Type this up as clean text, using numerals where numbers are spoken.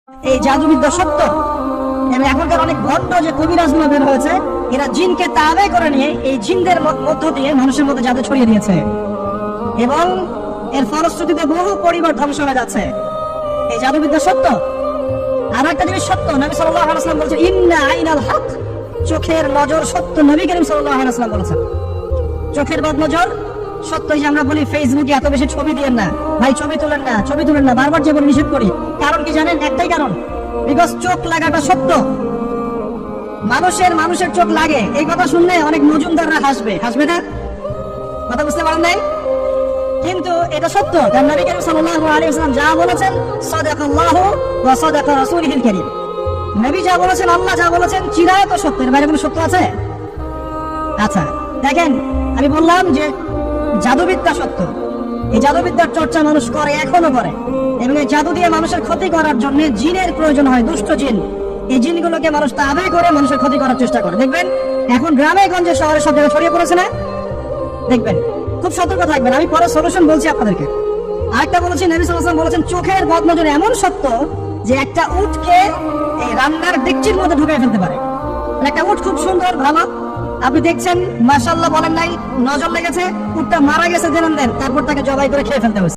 এই জাদুবিদ্যা সত্য এবং এখনকার অনেক ভণ্ড যে কবিরাজগুলো বের হয়েছে এরা জিনকে তাবে করে নিয়ে এই জিনদের মধ্য দিয়ে মানুষের মধ্যে জাদু ছড়িয়ে দিয়েছে এবং এর ফলশ্রুতিতে বহু পরিবার ধ্বংস হয়ে যাচ্ছে। এই জাদুবিদ্যা সত্য। আর একটা জিনিস সত্য, নবী সাল্লাল্লাহু আলাইহি ওয়াসাল্লাম বলেছেন ইন্না আইনাল হক, চোখের নজর সত্য। নবী করিম সাল্লাল্লাহু আলাইহি ওয়াসাল্লাম বলেছেন চোখের বদনজর সত্য। যে আমরা বলি ফেসবুকে এত বেশি ছবি দিয়েন না ভাই, ছবি তুলেন না, ছবি তুলেন না, বারবার যে বলে নিষেধ করি। কারণ কি জানেন? একটাই কারণ, বিকজ চোখ লাগাটা সত্য। মানুষের চোখ লাগে, এই কথা শুনলে অনেক মজুমদাররা হাসবে না? কথা বুঝতে পারেন নাই? কিন্তু এটা সত্য। কারণ নবী করিম সাল্লাল্লাহু আলাইহি ওয়াসাল্লাম যা বলেছেন সাদাকাল্লাহু ওয়া সাদাকা রাসূলুহুল কারীম, নবী যা বলেছেন, আল্লাহ যা বলেছেন চিরায়ত সত্য। এর বাইরে কোনো সত্য আছে? আচ্ছা দেখেন, আমি বললাম যে জাদুবিদ্যা সত্য। এই জাদুবিদ্যার চর্চা মানুষ করে, এখনো করে, এবং এই জাদু দিয়ে মানুষের ক্ষতি করার জন্য জিনের প্রয়োজন হয়, দুষ্ট জিন। এই জিনগুলোকে মানুষ তাবে করে মানুষের ক্ষতি করার চেষ্টা করে। দেখবেন এখন গ্রামে গঞ্জে শহরে সব জায়গায় ছড়িয়ে পড়েছে না? দেখবেন, খুব সতর্ক থাকবেন। আমি পরে সলিউশন বলছি আপনাদেরকে। আরেকটা বলেছি, নবী সাল্লাল্লাহু আলাইহি ওয়াসাল্লাম বলেছেন চোখের বদনজর এমন সত্য যে একটা উটকে এই রান্নার ডেকচির মধ্যে ঢুকিয়ে ফেলতে পারে। একটা উট খুব সুন্দর, ভালো, আপনি দেখছেন মাশাআল্লাহ বলেন নাই, নজর লেগেছে, উটটা মারা গেছে, দেন তারপর তাকে জবাই করে খেয়ে ফেলতে হয়েছে।